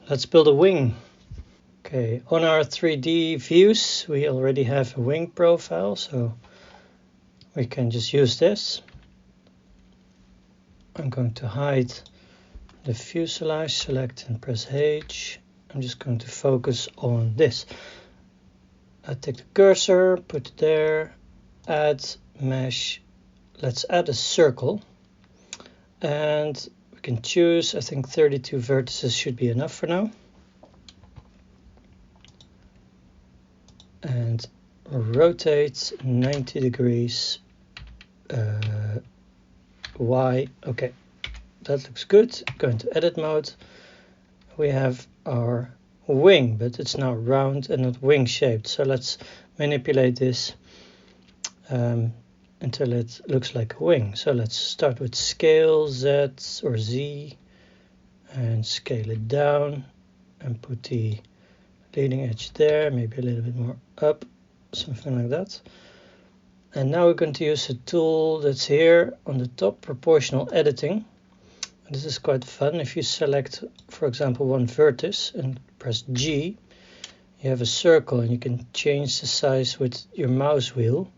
Let's build a wing. Okay, on our 3D views we already have a wing profile, so we can just use this. I'm going to hide the fuselage, select and press H. I'm just going to focus on this. I take the cursor, put it there, add mesh. Let's add a circle, and we can choose, I think 32 vertices should be enough for now. And rotate 90 degrees Y. Okay, that looks good. Go into edit mode. We have our wing, but it's now round and not wing shaped. So let's manipulate this until it looks like a wing. So let's start with scale Z or Z and scale it down and put the leading edge there, maybe a little bit more up, something like that. And now we're going to use a tool that's here on the top, proportional editing. And this is quite fun. If you select, for example, one vertex and press G, you have a circle and you can change the size with your mouse wheel.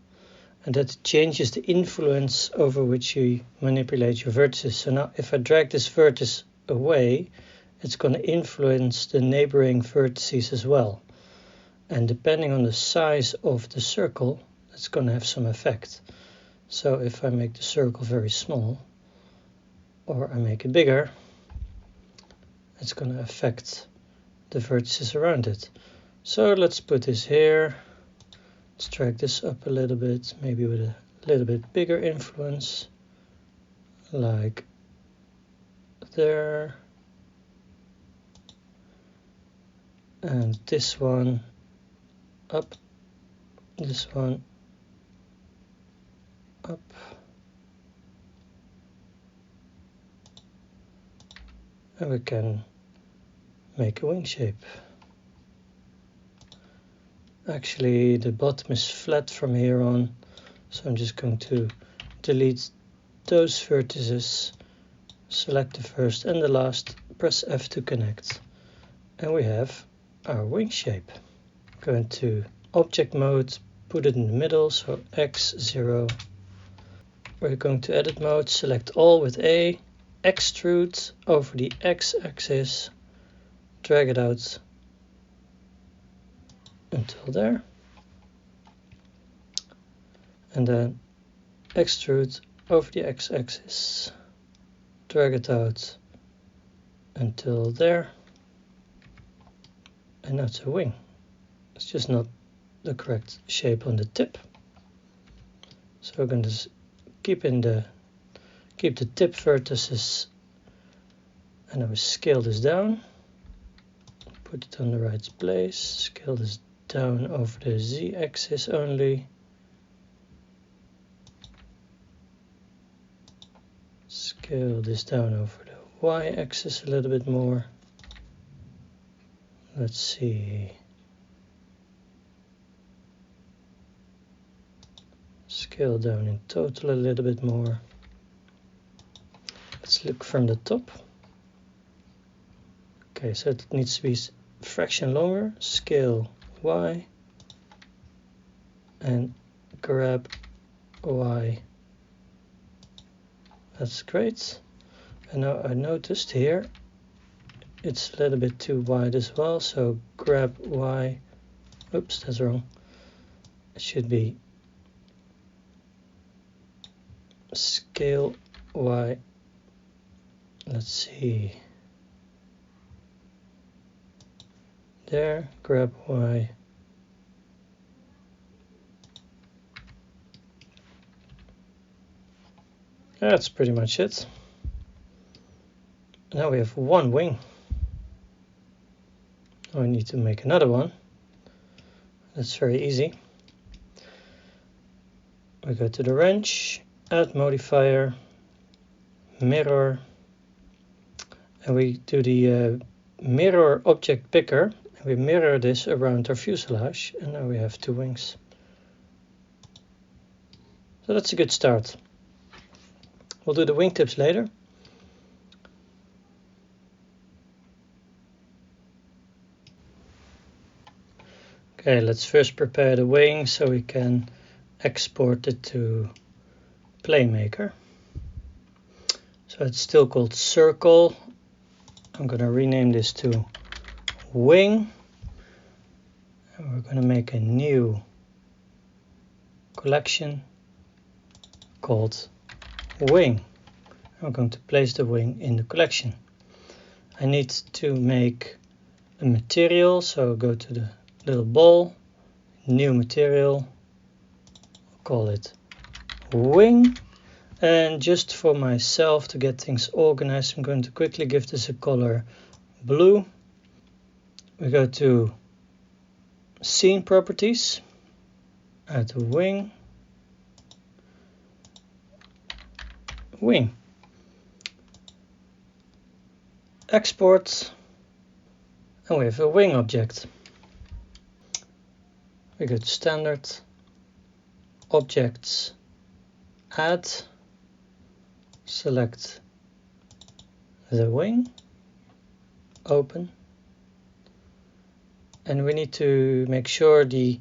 And that changes the influence over which you manipulate your vertices. So now if I drag this vertex away, it's going to influence the neighboring vertices as well. And depending on the size of the circle, it's going to have some effect. So if I make the circle very small, or I make it bigger, it's going to affect the vertices around it. So let's put this here. Let's drag this up a little bit, maybe with a little bit bigger influence, like there. And this one up, this one up. And we can make a wing shape. Actually, the bottom is flat from here on, so I'm just going to delete those vertices, select the first and the last, press F to connect, and we have our wing shape. Go into object mode, put it in the middle, so X 0. We're going to edit mode, select all with A, extrude over the X-axis, drag it out until there, and then extrude over the X-axis, drag it out until there, and now it's a wing. It's just not the correct shape on the tip, so we're going to keep the tip vertices, and I will scale this down, put it on the right place, scale this down over the Z-axis only, scale this down over the Y-axis a little bit more. Let's see, scale down in total a little bit more. Let's look from the top. Okay, so it needs to be a fraction longer. Scale Y and grab Y. That's great. And now I noticed here it's a little bit too wide as well, so grab Y. Oops, that's wrong. It should be scale Y. Let's see. There, grab Y. That's pretty much it. Now we have one wing. Now we need to make another one. That's very easy. We go to the wrench, add modifier, mirror, and we do the mirror object picker. And we mirror this around our fuselage, and now we have two wings. So that's a good start. We'll do the wingtips later. Okay, let's first prepare the wing so we can export it to Planemaker. So it's still called circle. I'm going to rename this to wing. And we're going to make a new collection called wing. I'm going to place the wing in the collection. I need to make a material, so go to the little ball, new material, call it wing. And just for myself to get things organized, I'm going to quickly give this a color blue. We go to scene properties, add a wing, export, and we have a wing object. We go to standard, objects, add, select the wing, open, and we need to make sure the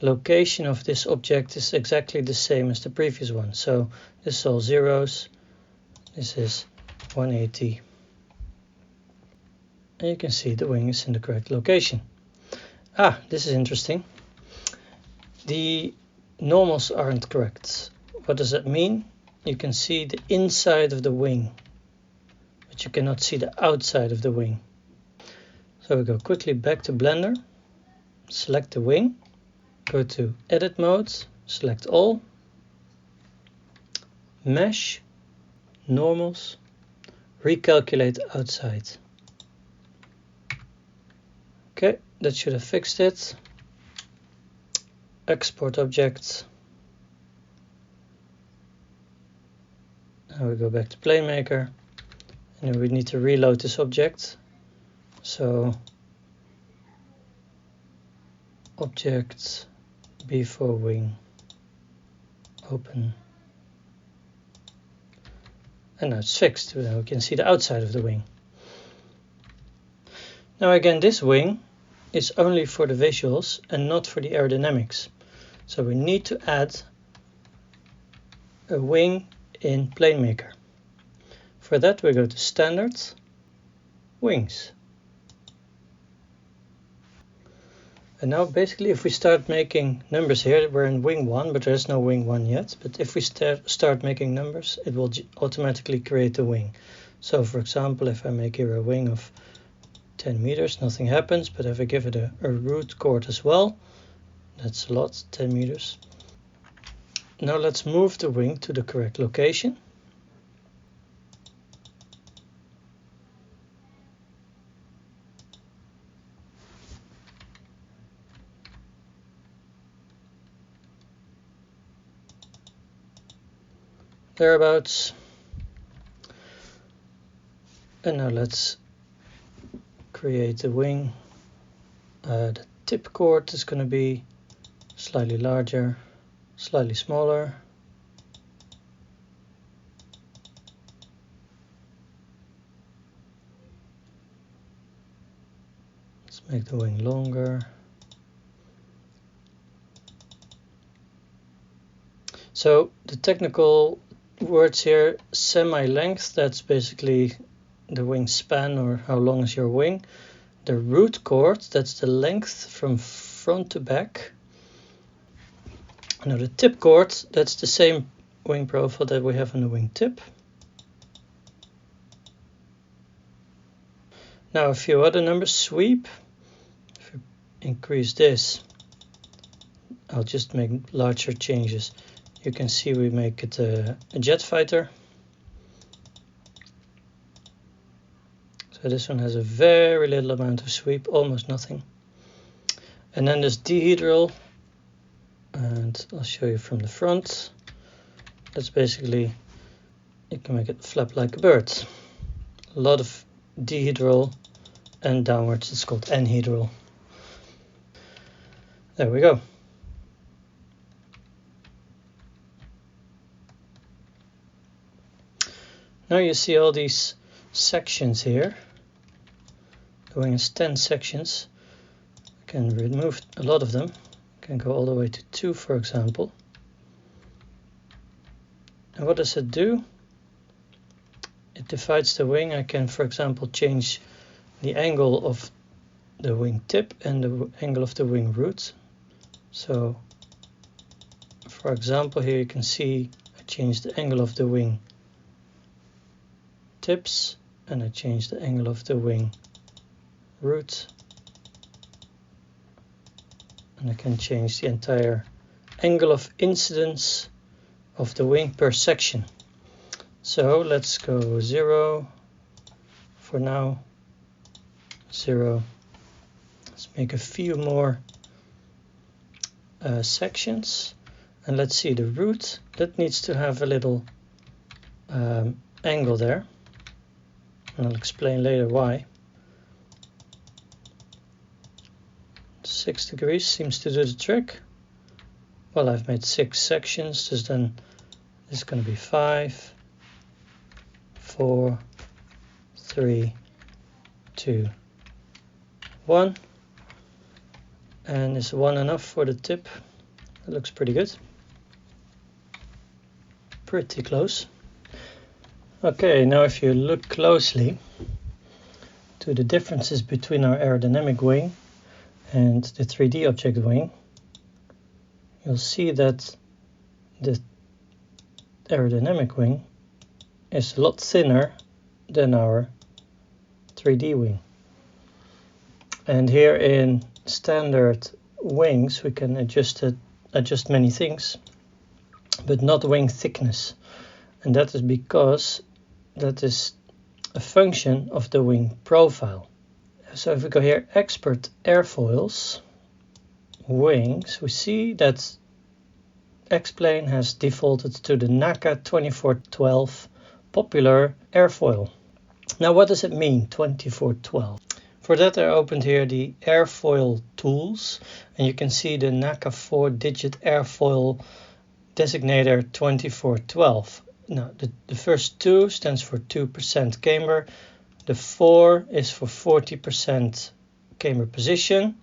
location of this object is exactly the same as the previous one. So this is all zeros, this is 180, and you can see the wing is in the correct location. This is interesting. The normals aren't correct. What does that mean? You can see the inside of the wing, but you cannot see the outside of the wing. So we go quickly back to Blender, select the wing, go to edit mode, select all, mesh, normals, recalculate outside. Okay, that should have fixed it. Export object. Now we go back to Planemaker, and we need to reload this object. So object before wing, open, and now it's fixed. Now we can see the outside of the wing. Now again, this wing is only for the visuals and not for the aerodynamics. So we need to add a wing in Planemaker. For that we go to standard, wings. And now basically if we start making numbers here, we're in wing 1, but there's no wing 1 yet. But if we start making numbers, it will automatically create a wing. So for example, if I make here a wing of 10 meters, nothing happens. But if I give it a root chord as well, that's a lot, 10 meters. Now let's move the wing to the correct location. Thereabouts. And now let's create the wing. The tip chord is going to be slightly larger, slightly smaller. Let's make the wing longer. So the technical words here, semi-length, that's basically the wing span, or how long is your wing. The root chord, that's the length from front to back. Now the tip chord, that's the same wing profile that we have on the wing tip. Now a few other numbers. Sweep, if you increase this, I'll just make larger changes. You can see we make it a jet fighter. So this one has a very little amount of sweep, almost nothing. And then there's dihedral, and I'll show you from the front. That's basically, you can make it flap like a bird. A lot of dihedral, and downwards it's called anhedral. There we go. Now you see all these sections here. The wing is 10 sections. I can remove a lot of them. Can go all the way to 2, for example. And what does it do? It divides the wing. I can, for example, change the angle of the wing tip and the angle of the wing root. So, for example, here you can see I change the angle of the wing tips and I change the angle of the wing root. And I can change the entire angle of incidence of the wing per section. So let's go 0 for now, 0. Let's make a few more sections, and let's see the root. That needs to have a little angle there, and I'll explain later why. 6 degrees seems to do the trick. Well, I've made 6 sections, so then this is going to be 5, 4, 3, 2, 1. And is 1 enough for the tip? It looks pretty good. Pretty close. Okay, now if you look closely to the differences between our aerodynamic wing and the 3D object wing, you'll see that the aerodynamic wing is a lot thinner than our 3D wing. And here in standard wings we can adjust many things, but not wing thickness. And that is because that is a function of the wing profile. So if we go here, expert airfoils, wings, we see that X-Plane has defaulted to the NACA 2412 popular airfoil. Now what does it mean, 2412? For that I opened here the airfoil tools, and you can see the NACA 4-digit airfoil designator 2412. Now the first 2 stands for 2% camber. The 4 is for 40% camber position.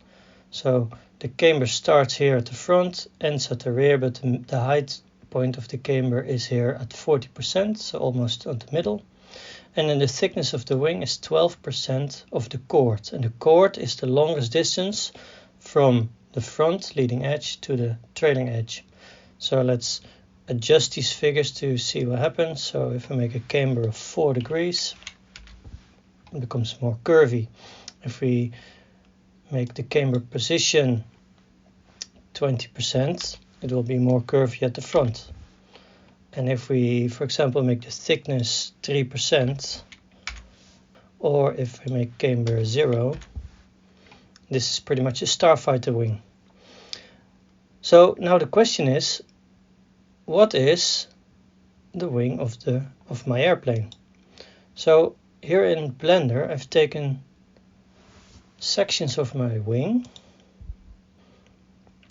So the camber starts here at the front, ends at the rear, but the height point of the camber is here at 40%, so almost at the middle. And then the thickness of the wing is 12% of the chord. And the chord is the longest distance from the front leading edge to the trailing edge. So let's adjust these figures to see what happens. So if I make a camber of 4 degrees, it becomes more curvy. If we make the camber position 20%, it will be more curvy at the front. And if we, for example, make the thickness 3%, or if we make camber 0, this is pretty much a starfighter wing. So now the question is, what is the wing of my airplane? So here in Blender I've taken sections of my wing,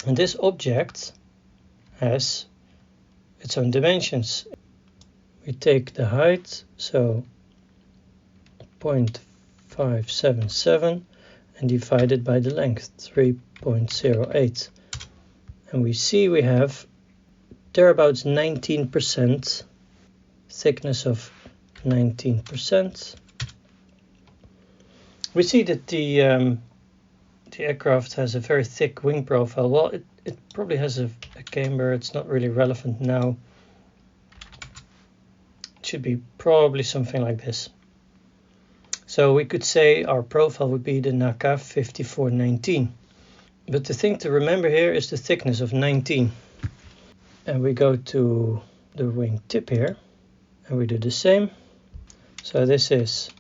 and this object has its own dimensions. We take the height, so 0.577, and divide it by the length, 3.08. And we see we have thereabouts 19%, thickness of 19%. We see that the aircraft has a very thick wing profile. Well, it probably has a camber. It's not really relevant now. It should be probably something like this. So we could say our profile would be the NACA 5419. But the thing to remember here is the thickness of 19. And we go to the wing tip here, and we do the same. So this is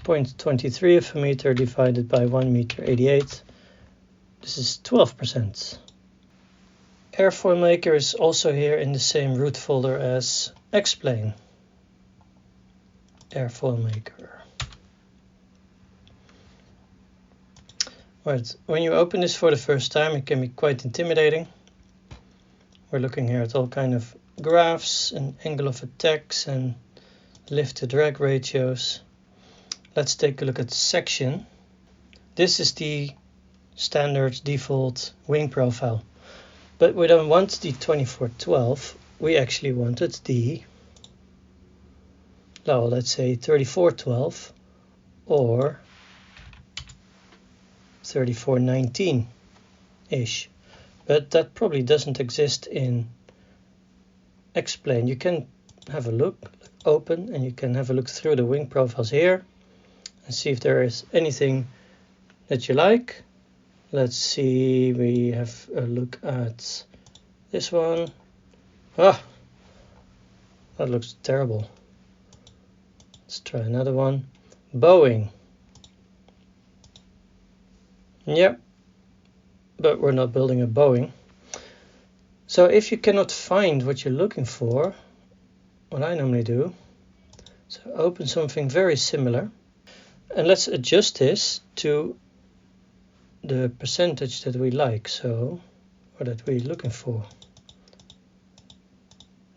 0.23 of a meter divided by 1 meter 88. This is 12%. Airfoil Maker is also here in the same root folder as X-Plane. Airfoil Maker. Right, when you open this for the first time, it can be quite intimidating. We're looking here at all kind of graphs and angle of attacks and lift to drag ratios. Let's take a look at section. This is the standard default wing profile. But we don't want the 2412, we actually wanted the, well, let's say 3412 or 3419-ish. But that probably doesn't exist in X-Plane. You can have a look, open, and you can have a look through the wing profiles here and see if there is anything that you like. Let's see, we have a look at this one. Ah, that looks terrible. Let's try another one. Boeing. Yep, but we're not building a Boeing. So if you cannot find what you're looking for, what I normally do, so open something very similar, and let's adjust this to the percentage that we like, so, or that we're looking for,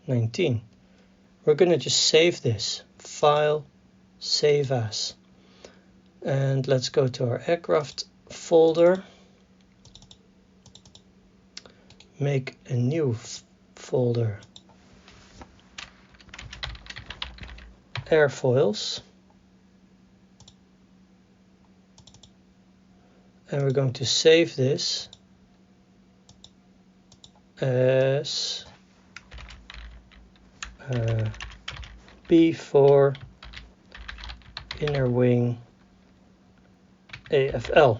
19. We're going to just save this, File, Save As, and let's go to our aircraft folder, make a new folder, Airfoils, and we're going to save this as B4 inner wing AFL.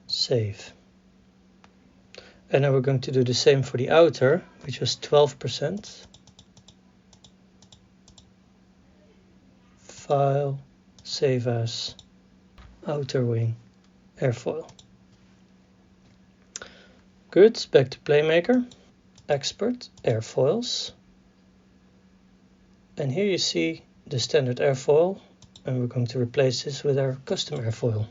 Save. And now we're going to do the same for the outer, which was 12%. File, Save As, outer wing, airfoil. Good, back to Planemaker, export, airfoils. And here you see the standard airfoil, and we're going to replace this with our custom airfoil.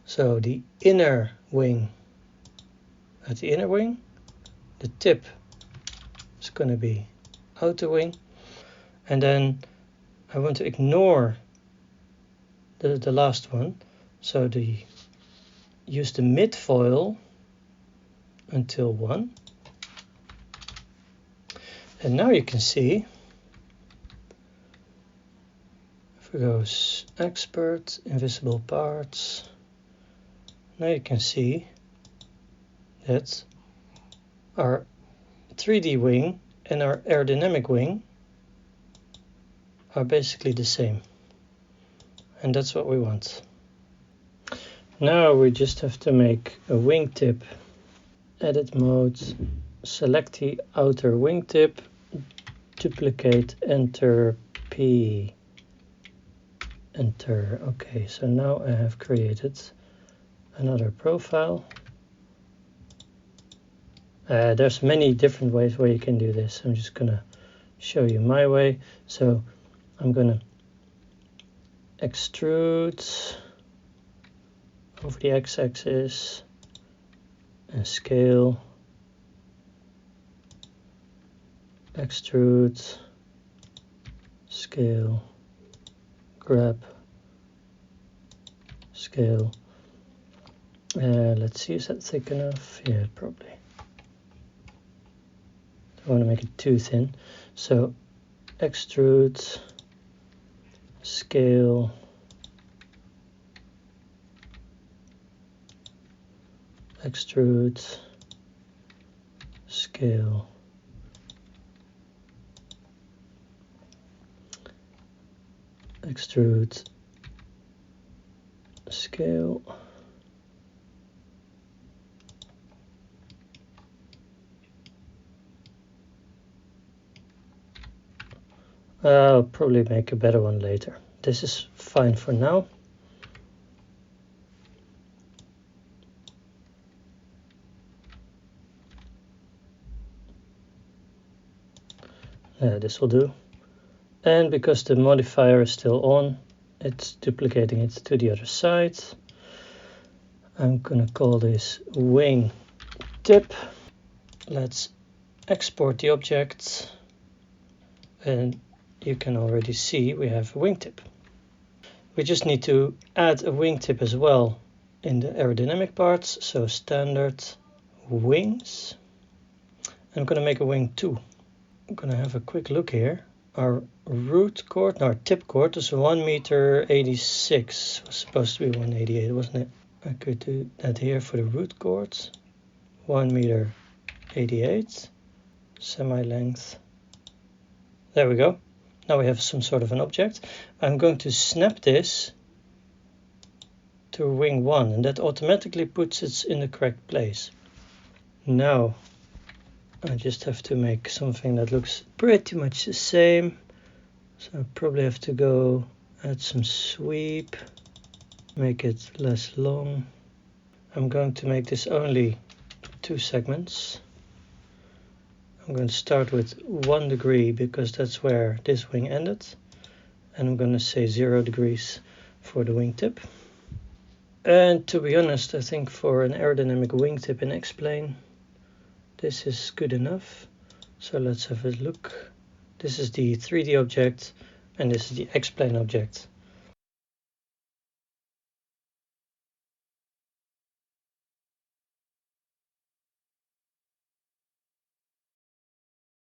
So the inner wing, at the inner wing, the tip is going to be outer wing, and then I want to ignore the last one, so use the mid foil until 1. And now you can see, if we go export, invisible parts, now you can see that our 3D wing and our aerodynamic wing are basically the same. And that's what we want. Now we just have to make a wingtip, edit mode, select the outer wingtip, duplicate, enter P, enter. Okay, so now I have created another profile. There's many different ways where you can do this. I'm just gonna show you my way. So I'm gonna extrude over the x-axis and scale, extrude, scale, grab, scale. Let's see, is that thick enough? Yeah, probably. I want to make it too thin. So extrude, scale, extrude, scale, extrude, scale, I'll probably make a better one later. This is fine for now. This will do. And because the modifier is still on, it's duplicating it to the other side. I'm gonna call this wing tip. Let's export the object, and you can already see we have a wingtip. We just need to add a wingtip as well in the aerodynamic parts, so standard wings. I'm going to make a wing 2. I'm going to have a quick look here. Our root chord, no, our tip chord is 1 meter 86. It was supposed to be 188, wasn't it? I could do that here for the root chords. 1 meter 88, semi-length. There we go. Now we have some sort of an object. I'm going to snap this to wing 1, and that automatically puts it in the correct place. Now I just have to make something that looks pretty much the same. So I probably have to go add some sweep, make it less long. I'm going to make this only 2 segments. I'm going to start with 1 degree because that's where this wing ended. And I'm going to say 0 degrees for the wingtip. And to be honest, I think for an aerodynamic wingtip in X-plane, this is good enough. So let's have a look. This is the 3D object and this is the X-plane object.